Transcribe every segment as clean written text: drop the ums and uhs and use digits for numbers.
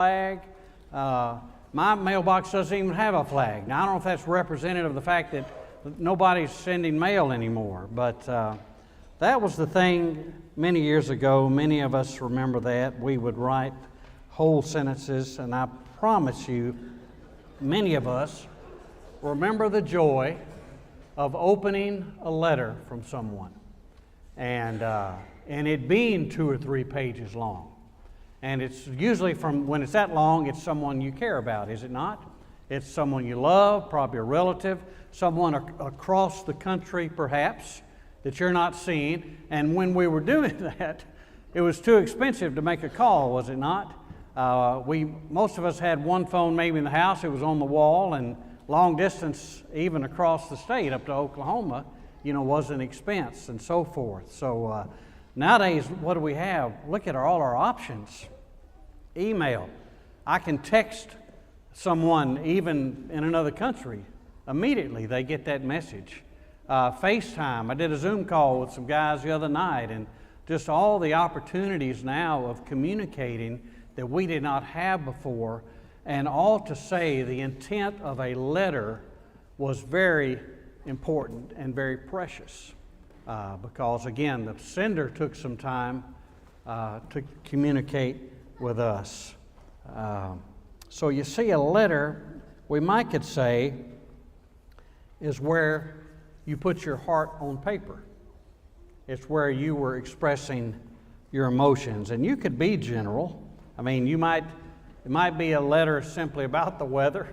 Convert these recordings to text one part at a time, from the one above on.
flag. My mailbox doesn't even have a flag. Now, I don't know if that's representative of the fact that nobody's sending mail anymore, but that was the thing many years ago. Many of us remember that. We would write whole sentences, and I promise you, many of us remember the joy of opening a letter from someone and it being 2 or 3 pages long. And it's usually when it's that long, it's someone you care about, is it not? It's someone you love, probably a relative, someone across the country perhaps that you're not seeing. And when we were doing that, it was too expensive to make a call, was it not? Most of us had one phone maybe in the house. It was on the wall, and long distance, even across the state up to Oklahoma, was an expense and so forth. So nowadays, what do we have? Look at all our options. Email. I can text someone even in another country. Immediately they get that message. FaceTime. I did a Zoom call with some guys the other night, and just all the opportunities now of communicating that we did not have before, and all to say the intent of a letter was very important and very precious. Because again, the sender took some time to communicate with us. So you see, a letter, we could say, is where you put your heart on paper. It's where you were expressing your emotions. And you could be general. I mean, it might be a letter simply about the weather,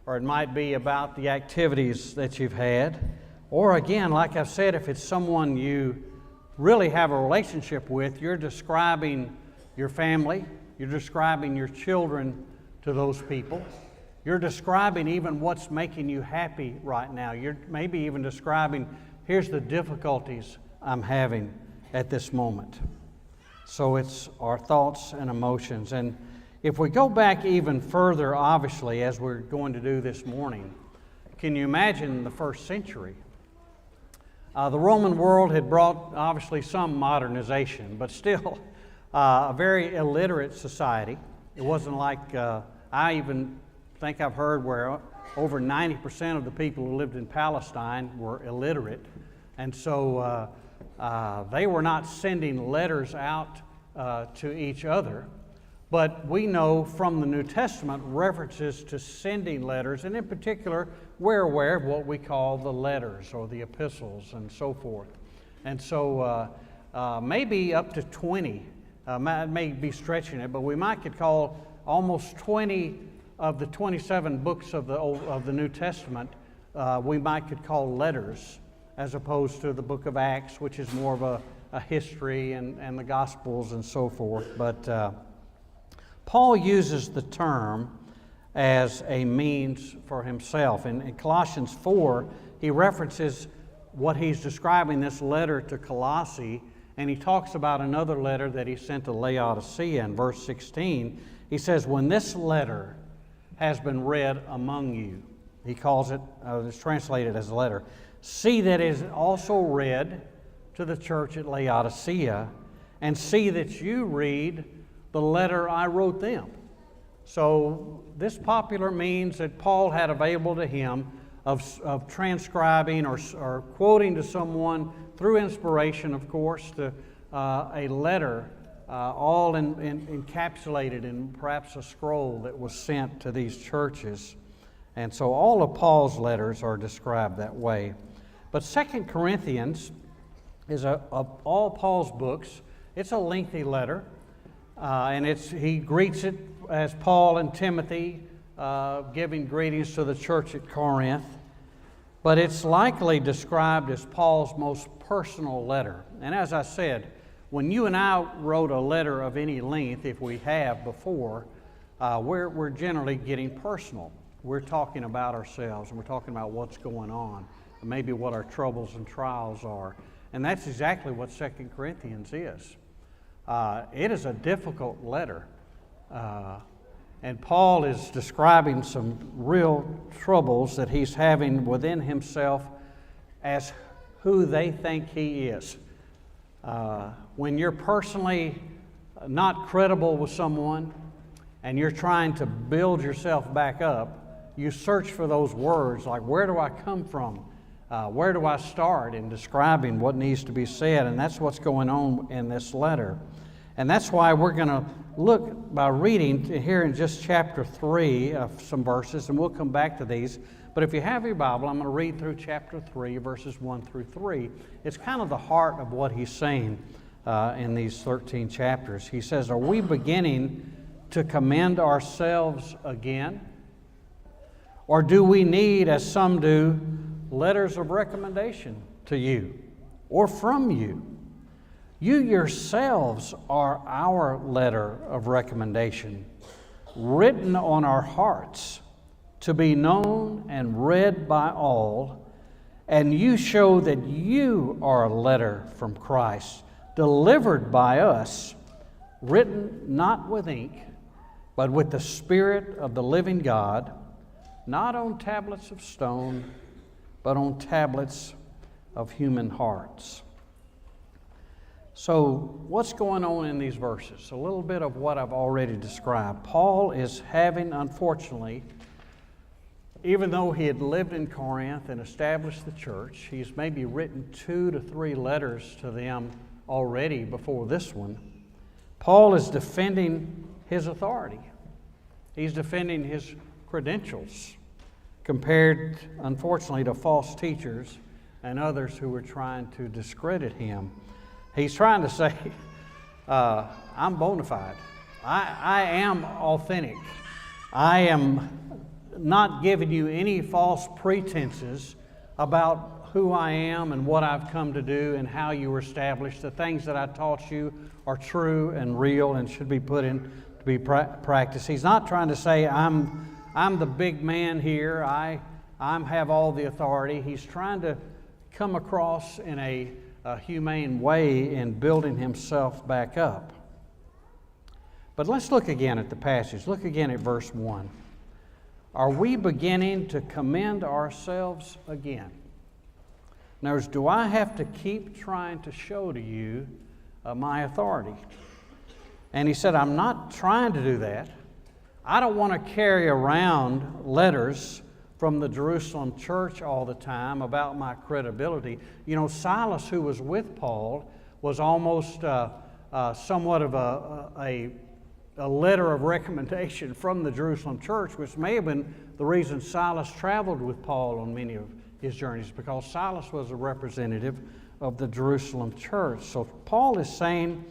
or it might be about the activities that you've had. Or again, like I've said, if it's someone you really have a relationship with, you're describing your family, you're describing your children to those people. You're describing even what's making you happy right now. You're maybe even describing, here's the difficulties I'm having at this moment. So it's our thoughts and emotions. And if we go back even further, obviously, as we're going to do this morning, can you imagine the first century? The Roman world had brought, obviously, some modernization, but still a very illiterate society. It wasn't like, I even think I've heard where over 90% of the people who lived in Palestine were illiterate. And so they were not sending letters out to each other. But we know from the New Testament references to sending letters, and in particular, we're aware of what we call the letters or the epistles and so forth. And so maybe up to 20, may be stretching it, but we could call almost 20 of the 27 books of the New Testament, could call letters, as opposed to the book of Acts, which is more of a history, and the Gospels and so forth. But Paul uses the term as a means for himself. In Colossians 4, he references what he's describing this letter to Colossae, and he talks about another letter that he sent to Laodicea in verse 16. He says, when this letter has been read among you, he calls it, it's translated as a letter, see that it is also read to the church at Laodicea, and see that you read the letter I wrote them. So this popular means that Paul had available to him of transcribing or quoting to someone through inspiration, of course, to a letter all encapsulated in perhaps a scroll that was sent to these churches. And so all of Paul's letters are described that way. But 2 Corinthians is of all Paul's books, it's a lengthy letter. And he greets it as Paul and Timothy, giving greetings to the church at Corinth. But it's likely described as Paul's most personal letter. And as I said, when you and I wrote a letter of any length, if we have before, we're generally getting personal. We're talking about ourselves, and we're talking about what's going on, and maybe what our troubles and trials are. And that's exactly what 2 Corinthians is. It is a difficult letter, and Paul is describing some real troubles that he's having within himself as who they think he is. When you're personally not credible with someone, and you're trying to build yourself back up, you search for those words like, where do I come from? Where do I start in describing what needs to be said? And that's what's going on in this letter. And that's why we're going to look by reading here in just chapter 3 of some verses, and we'll come back to these. But if you have your Bible, I'm going to read through chapter 3, verses 1 through 3. It's kind of the heart of what he's saying in these 13 chapters. He says, are we beginning to commend ourselves again? Or do we need, as some do, letters of recommendation to you or from you? You yourselves are our letter of recommendation, written on our hearts, to be known and read by all, and you show that you are a letter from Christ, delivered by us, written not with ink, but with the Spirit of the living God, not on tablets of stone, but on tablets of human hearts. So what's going on in these verses? A little bit of what I've already described. Paul is having, unfortunately, even though he had lived in Corinth and established the church, he's maybe written 2 to 3 letters to them already before this one. Paul is defending his authority. He's defending his credentials compared, unfortunately, to false teachers and others who were trying to discredit him. He's trying to say, I'm bona fide. I am authentic. I am not giving you any false pretenses about who I am and what I've come to do and how you were established. The things that I taught you are true and real and should be put into be practiced. He's not trying to say, I'm the big man here. I have all the authority. He's trying to come across in a humane way in building himself back up. But let's look again at the passage. Look again at verse 1. Are we beginning to commend ourselves again? In other words, do I have to keep trying to show to you my authority? And he said, I'm not trying to do that. I don't want to carry around letters from the Jerusalem church all the time about my credibility. You know, Silas, who was with Paul, was almost somewhat of a letter of recommendation from the Jerusalem church, which may have been the reason Silas traveled with Paul on many of his journeys, because Silas was a representative of the Jerusalem church. So Paul is saying,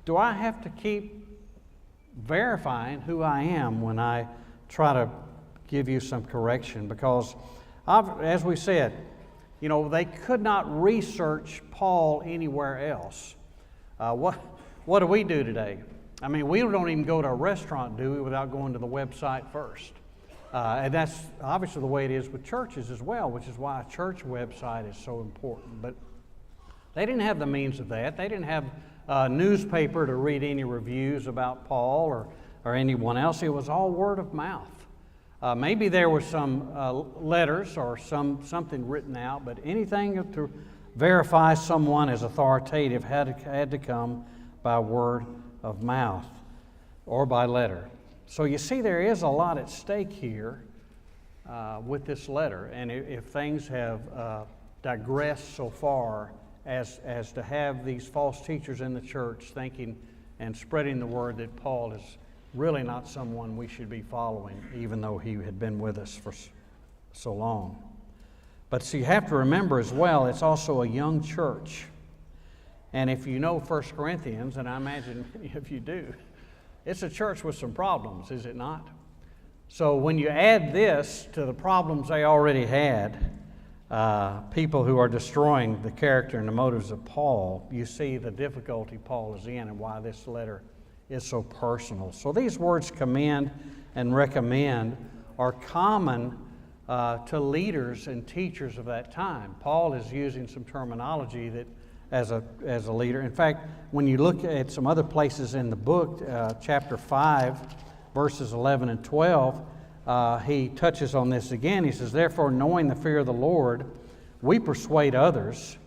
do I have to keep verifying who I am when I try to give you some correction? Because, as we said, you know, they could not research Paul anywhere else. What do we do today? I mean, we don't even go to a restaurant, do we, without going to the website first. And that's obviously the way it is with churches as well, which is why a church website is so important. But they didn't have the means of that. They didn't have a newspaper to read any reviews about Paul or anyone else. It was all word of mouth. Maybe there were some letters or something written out, but anything to verify someone as authoritative had to come by word of mouth or by letter. So you see, there is a lot at stake here with this letter. And if things have digressed so far as to have these false teachers in the church thinking and spreading the word that Paul is really not someone we should be following, even though he had been with us for so long. But so you have to remember as well, it's also a young church. And if you know 1 Corinthians, and I imagine many of you do, it's a church with some problems, is it not? So when you add this to the problems they already had, people who are destroying the character and the motives of Paul, you see the difficulty Paul is in and why this letter is so personal. So these words, commend and recommend, are common to leaders and teachers of that time. Paul is using some terminology that as a leader. In fact, when you look at some other places in the book, chapter 5, verses 11 and 12, he touches on this again. He says, therefore, knowing the fear of the Lord, we persuade others,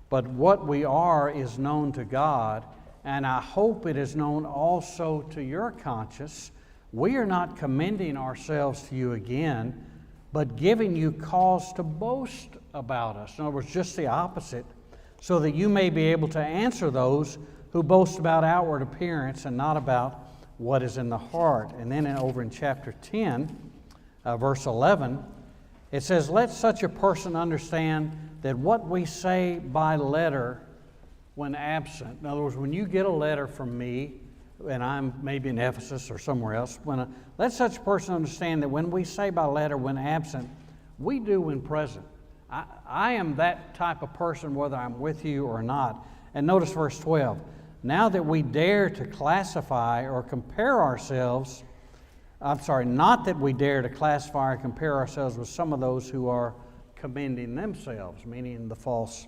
but what we are is known to God, and I hope it is known also to your conscience, we are not commending ourselves to you again, but giving you cause to boast about us. In other words, just the opposite, so that you may be able to answer those who boast about outward appearance and not about what is in the heart. And then over in chapter 10, verse 11, it says, let such a person understand that what we say by letter when absent. In other words, when you get a letter from me, and I'm maybe in Ephesus or somewhere else, let such a person understand that when we say by letter when absent, we do when present. I am that type of person whether I'm with you or not. And notice verse 12. Now that we dare to classify or compare ourselves, not that we dare to classify or compare ourselves with some of those who are commending themselves, meaning the false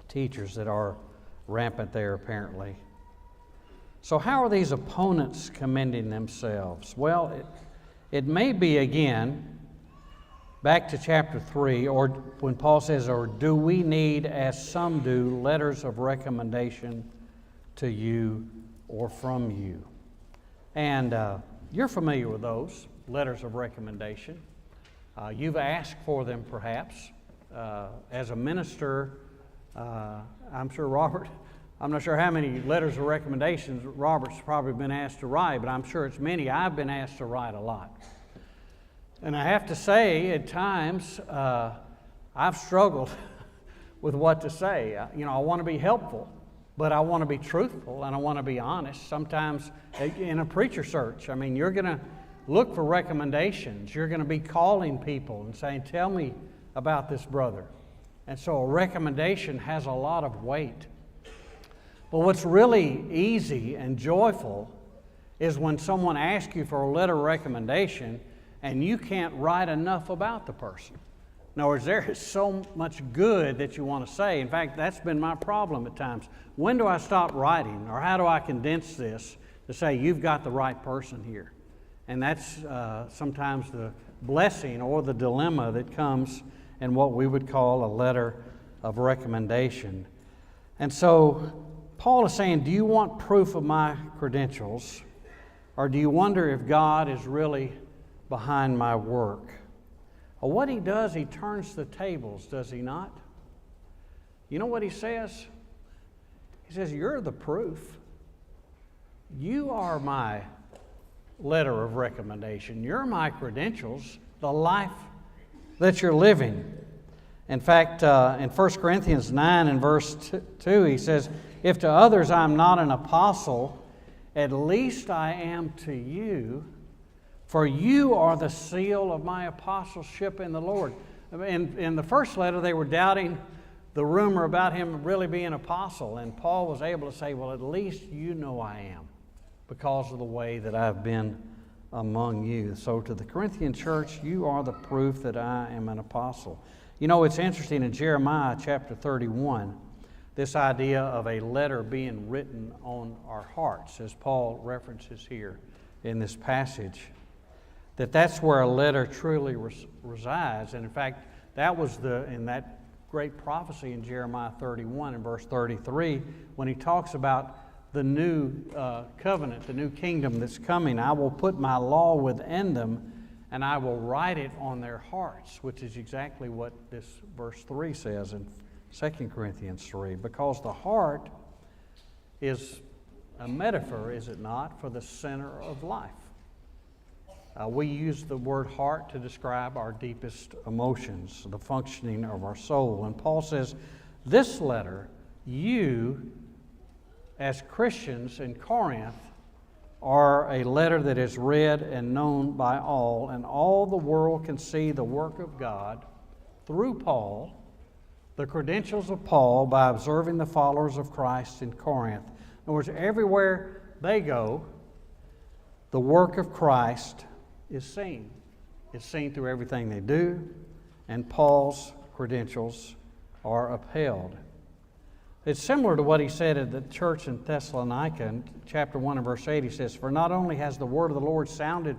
teachers that are rampant there apparently. So how are these opponents commending themselves? Well, it may be again, back to chapter 3, or when Paul says, or do we need, as some do, letters of recommendation to you or from you? And you're familiar with those letters of recommendation. You've asked for them perhaps. As a minister, I'm sure Robert, I'm not sure how many letters of recommendations Robert's probably been asked to write, but I'm sure it's many. I've been asked to write a lot. And I have to say, at times, I've struggled with what to say. I want to be helpful, but I want to be truthful and I want to be honest. Sometimes in a preacher search, you're going to look for recommendations. You're going to be calling people and saying, tell me about this brother. And so a recommendation has a lot of weight. But what's really easy and joyful is when someone asks you for a letter of recommendation and you can't write enough about the person. In other words, there is so much good that you want to say. In fact, that's been my problem at times. When do I stop writing, or how do I condense this to say you've got the right person here? And that's sometimes the blessing or the dilemma that comes in what we would call a letter of recommendation. And so Paul is saying, do you want proof of my credentials, or do you wonder if God is really behind my work? Well, what he does, he turns the tables, does he not? You know what he says? He says, you're the proof. You are my letter of recommendation. You're my credentials, the life that you're living. In fact, in 1 Corinthians 9 and verse 2, he says, if to others I'm not an apostle, at least I am to you, for you are the seal of my apostleship in the Lord. In the first letter, they were doubting the rumor about him really being an apostle, and Paul was able to say, well, at least you know I am, because of the way that I've been among you. So to the Corinthian church, you are the proof that I am an apostle. You know, it's interesting in Jeremiah chapter 31, this idea of a letter being written on our hearts, as Paul references here in this passage, that's where a letter truly resides. And in fact, that was in that great prophecy in Jeremiah 31 and verse 33, when he talks about the new covenant, the new kingdom that's coming. I will put my law within them, and I will write it on their hearts, which is exactly what this verse 3 says in 2 Corinthians 3, because the heart is a metaphor, is it not, for the center of life. We use the word heart to describe our deepest emotions, the functioning of our soul. And Paul says, this letter, you, as Christians in Corinth, are a letter that is read and known by all, and all the world can see the work of God through Paul, the credentials of Paul, by observing the followers of Christ in Corinth. In other words, everywhere they go, the work of Christ is seen. It's seen through everything they do, and Paul's credentials are upheld. It's similar to what he said at the church in Thessalonica in chapter 1 and verse 8. He says, for not only has the word of the Lord sounded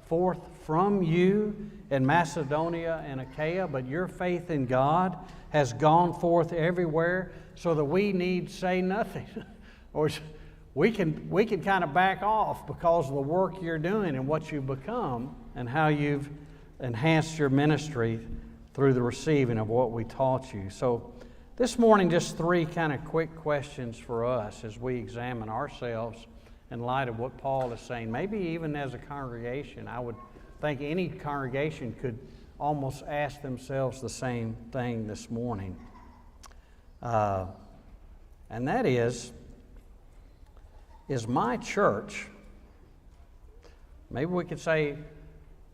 forth from you in Macedonia and Achaia, but your faith in God has gone forth everywhere, so that we need say nothing. Or we can kind of back off because of the work you're doing and what you've become and how you've enhanced your ministry through the receiving of what we taught you. So this morning, just 3 kind of quick questions for us as we examine ourselves in light of what Paul is saying. Maybe even as a congregation, I would think any congregation could almost ask themselves the same thing this morning. And that is my church, maybe we could say,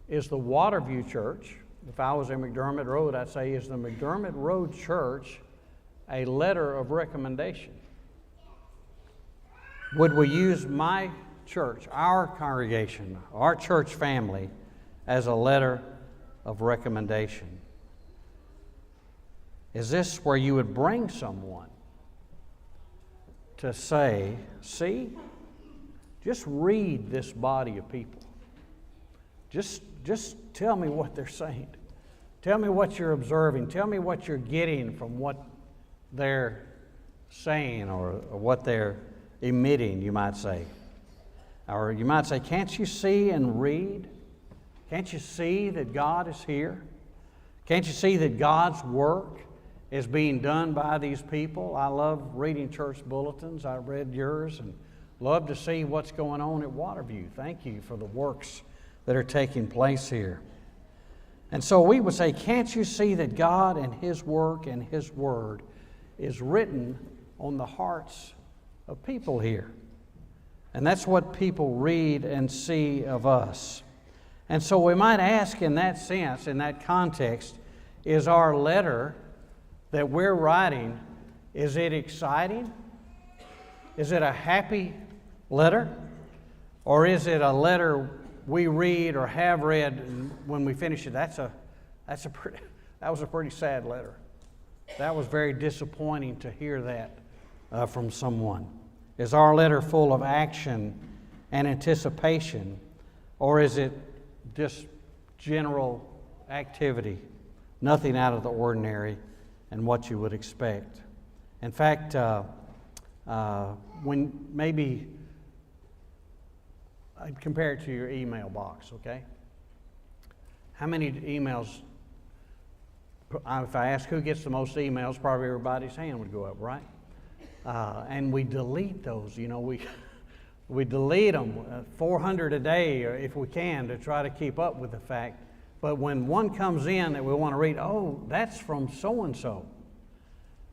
is the Waterview Church, if I was in McDermott Road, I'd say, is the McDermott Road Church a letter of recommendation? Would we use my church, our congregation, our church family, as a letter of recommendation? Is this where you would bring someone to say, see, just read this body of people. Just tell me what they're saying. Tell me what you're observing. Tell me what you're getting from what they're saying or what they're emitting, you might say. Or you might say, can't you see and read? Can't you see that God is here? Can't you see that God's work is being done by these people? I love reading church bulletins. I read yours and love to see what's going on at Waterview. Thank you for the works that are taking place here. And so we would say, can't you see that God and His work and His Word is written on the hearts of people here? And that's what people read and see of us. And so we might ask in that sense, in that context, is our letter that we're writing, is it exciting? Is it a happy letter? Or is it a letter we read or have read, and when we finish it, that was a pretty sad letter. That was very disappointing to hear that from someone. Is our letter full of action and anticipation, or is it just general activity, nothing out of the ordinary and what you would expect? In fact, when maybe I'd compare it to your email box, okay? How many emails, if I ask who gets the most emails, probably everybody's hand would go up, right? And we delete those, we delete them, 400 a day, or if we can, to try to keep up with the fact. But when one comes in that we want to read, oh, that's from so-and-so.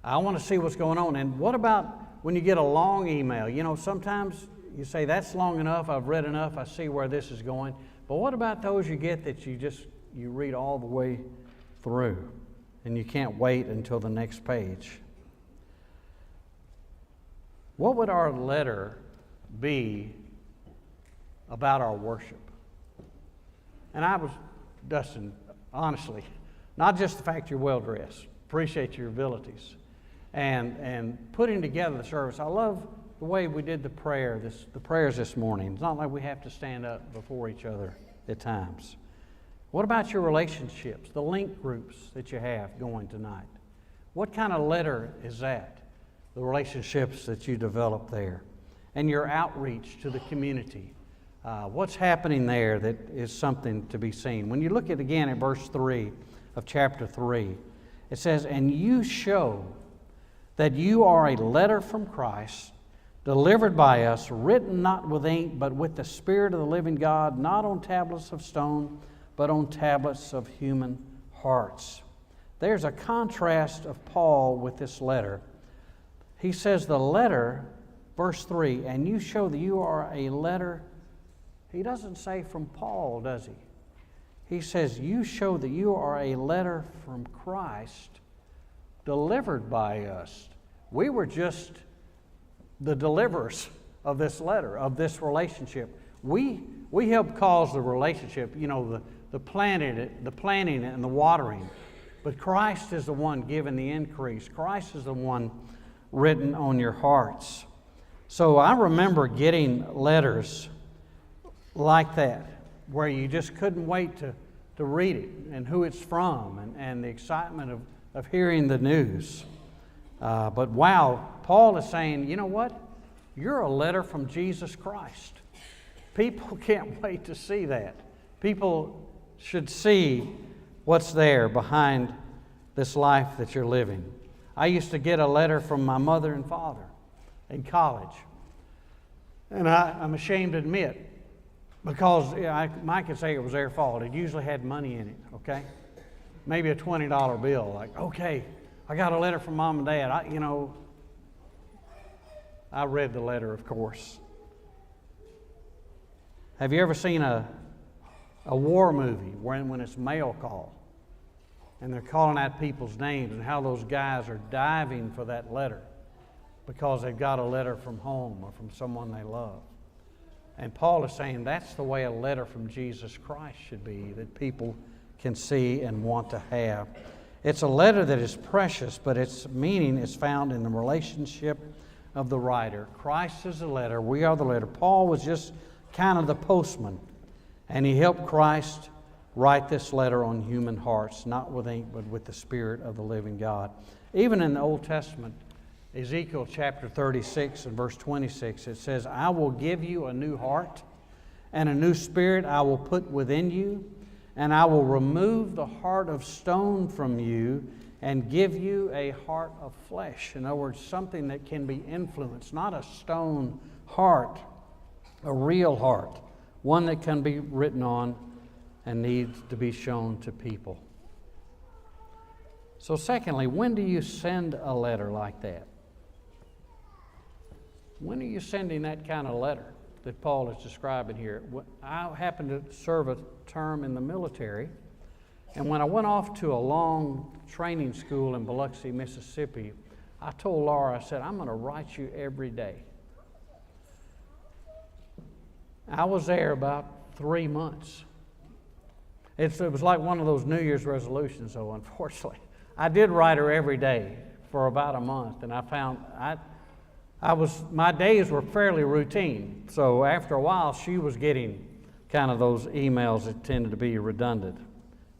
I want to see what's going on. And what about when you get a long email? Sometimes you say, that's long enough, I've read enough, I see where this is going. But what about those you get that you read all the way through and you can't wait until the next page? What would our letter be about our worship? And Dustin, honestly, not just the fact you're well dressed, appreciate your abilities, and putting together the service. I love the way we did the prayers this morning. It's not like we have to stand up before each other at times. What about your relationships, the link groups that you have going tonight? What kind of letter is that? The relationships that you develop there. And your outreach to the community. What's happening there that is something to be seen? When you look again at verse 3 of chapter 3, it says, and you show that you are a letter from Christ, delivered by us, written not with ink, but with the Spirit of the living God, not on tablets of stone, but on tablets of human hearts. There's a contrast of Paul with this letter. He says the letter, verse 3, and you show that you are a letter. He doesn't say from Paul, does he? He says you show that you are a letter from Christ, delivered by us. We were just the deliverers of this letter, of this relationship. We help cause the relationship, the planting and the watering. But Christ is the one giving the increase. Christ is the one written on your hearts. So I remember getting letters like that, where you just couldn't wait to read it and who it's from and the excitement of hearing the news. But wow, Paul is saying, you know what? You're a letter from Jesus Christ. People can't wait to see that. People should see what's there behind this life that you're living. I used to get a letter from my mother and father in college. And I'm ashamed to admit, because Mike could say it was their fault. It usually had money in it, okay? Maybe a $20 bill. Like, okay, I got a letter from Mom and Dad. I read the letter, of course. Have you ever seen a war movie when it's mail call? And they're calling out people's names and how those guys are diving for that letter because they've got a letter from home or from someone they love. And Paul is saying that's the way a letter from Jesus Christ should be, that people can see and want to have. It's a letter that is precious, but its meaning is found in the relationship of the writer. Christ is the letter. We are the letter. Paul was just kind of the postman, and he helped Christ write this letter on human hearts, not with ink, but with the Spirit of the living God. Even in the Old Testament, Ezekiel chapter 36 and verse 26, it says, I will give you a new heart, and a new spirit I will put within you, and I will remove the heart of stone from you and give you a heart of flesh. In other words, something that can be influenced, not a stone heart, a real heart, one that can be written on and needs to be shown to people. So secondly, when do you send a letter like that? When are you sending that kind of letter that Paul is describing here? I happened to serve a term in the military, and when I went off to a long training school in Biloxi, Mississippi, I told Laura, I said, I'm going to write you every day. I was there about 3 months. It was like one of those New Year's resolutions, though, unfortunately. I did write her every day for about a month, and I found my days were fairly routine. So after a while, she was getting kind of those emails that tended to be redundant.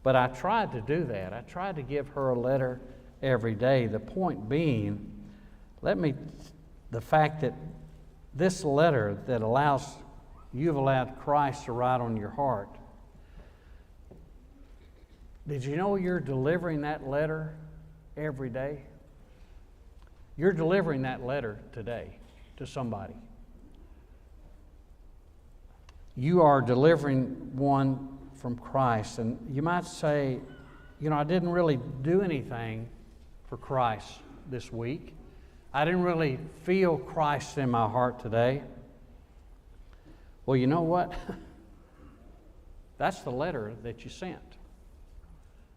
But I tried to do that. I tried to give her a letter every day. The point being, the fact that this letter that you've allowed Christ to write on your heart. Did you know you're delivering that letter every day? You're delivering that letter today to somebody. You are delivering one from Christ. And you might say, I didn't really do anything for Christ this week. I didn't really feel Christ in my heart today. Well, you know what? That's the letter that you sent.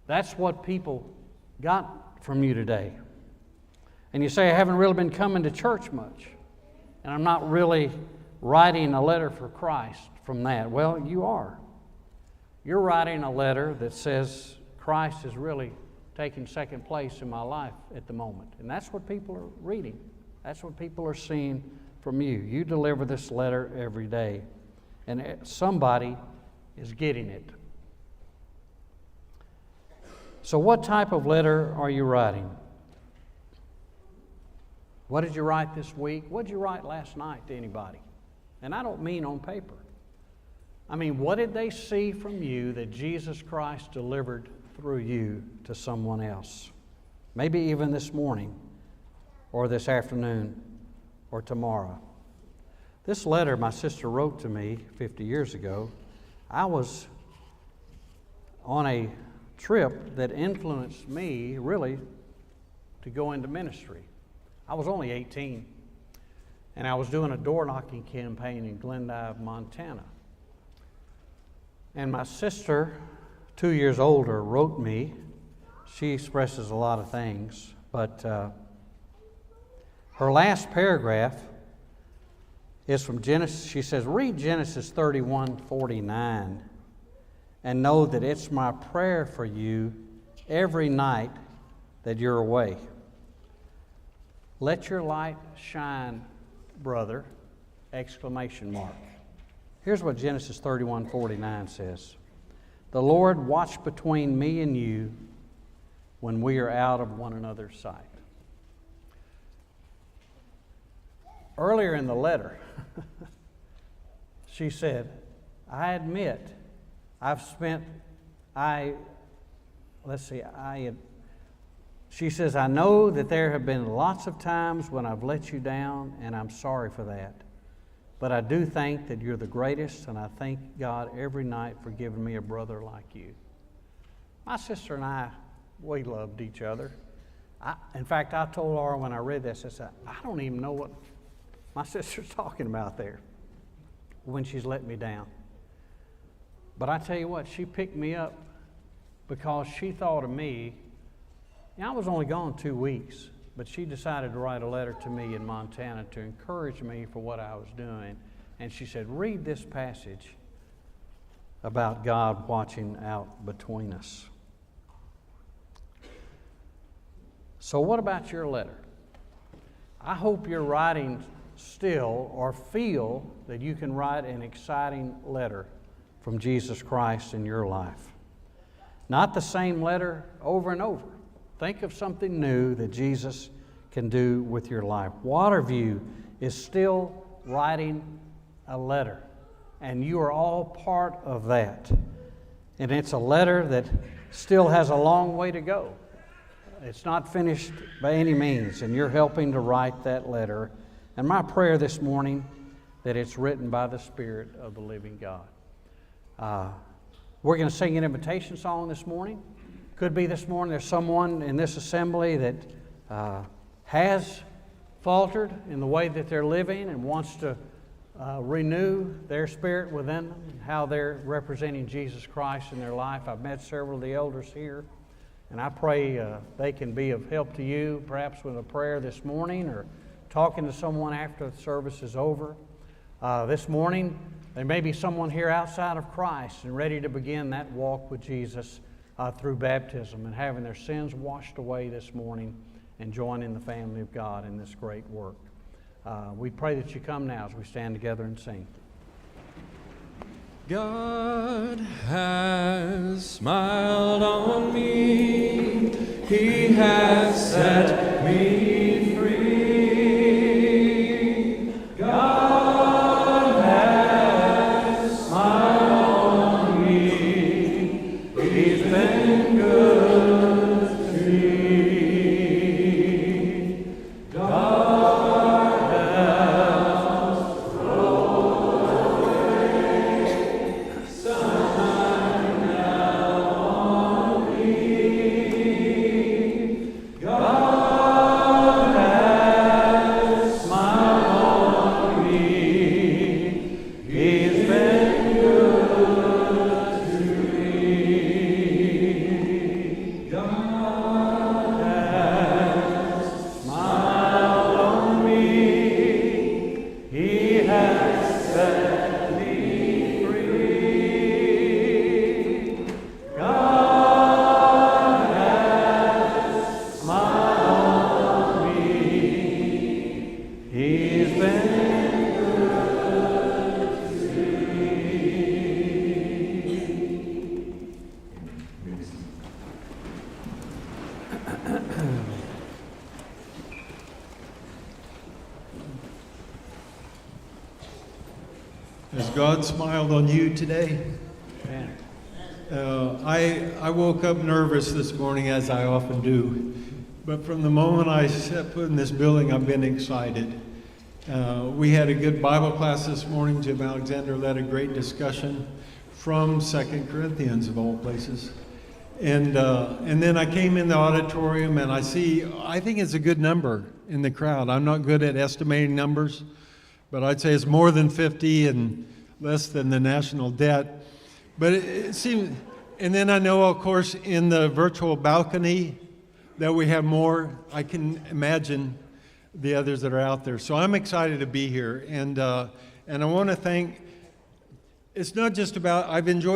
That's what people got from you today. And you say, I haven't really been coming to church much, and I'm not really writing a letter for Christ from that. Well, you are. You're writing a letter that says Christ is really taking second place in my life at the moment. And that's what people are reading. That's what people are seeing from you. You deliver this letter every day, and somebody is getting it. So what type of letter are you writing? What did you write this week? What did you write last night to anybody? And I don't mean on paper. I mean, what did they see from you that Jesus Christ delivered through you to someone else? Maybe even this morning, or this afternoon, or tomorrow. This letter my sister wrote to me 50 years ago. I was on a trip that influenced me really to go into ministry. I was only 18, and I was doing a door knocking campaign in Glendive, Montana. And my sister, 2 years older, wrote me. She expresses a lot of things, but her last paragraph is from Genesis. She says, read Genesis 31:49 and know that it's my prayer for you every night that you're away. Let your light shine, brother, ! Here's what Genesis 31:49 says. The Lord watch between me and you when we are out of one another's sight. earlier in the letter, she said, I admit I've spent, she says, I know that there have been lots of times when I've let you down, and I'm sorry for that. But I do think that you're the greatest, and I thank God every night for giving me a brother like you. My sister and I, we loved each other. In fact, I told Laura when I read this, I said, I don't even know what my sister's talking about there when she's let me down. But I tell you what, she picked me up because she thought of me. I was only gone 2 weeks, but she decided to write a letter to me in Montana to encourage me for what I was doing. And she said, read this passage about God watching out between us. So what about your letter? I hope you're writing still or feel that you can write an exciting letter from Jesus Christ in your life. Not the same letter over and over. Think of something new that Jesus can do with your life. Waterview is still writing a letter, and you are all part of that. And it's a letter that still has a long way to go. It's not finished by any means, and you're helping to write that letter. And my prayer this morning, that it's written by the Spirit of the living God. We're going to sing an invitation song this morning. Could be this morning there's someone in this assembly that has faltered in the way that they're living and wants to renew their spirit within them, how they're representing Jesus Christ in their life. I've met several of the elders here, and I pray they can be of help to you, perhaps with a prayer this morning or talking to someone after the service is over. This morning, there may be someone here outside of Christ and ready to begin that walk with Jesus through baptism and having their sins washed away this morning and joining the family of God in this great work. We pray that you come now as we stand together and sing. God has smiled on me, He has set me free. God has smiled on me, He's been good to me. God has rolled away sunshine now on me. God has smiled on me. He's been good to me. God has smiled on me. He has set me free. God has smiled on me. He's been Has God smiled on you today? Amen. I woke up nervous this morning, as I often do. But from the moment I set foot in this building, I've been excited. We had a good Bible class this morning. Jim Alexander led a great discussion from 2 Corinthians, of all places. And then I came in the auditorium, and I think it's a good number in the crowd. I'm not good at estimating numbers, but I'd say it's more than 50 and less than the national debt. But it seemed, and then I know, of course, in the virtual balcony that we have more. I can imagine the others that are out there. So I'm excited to be here, and I want to thank. It's not just about, I've enjoyed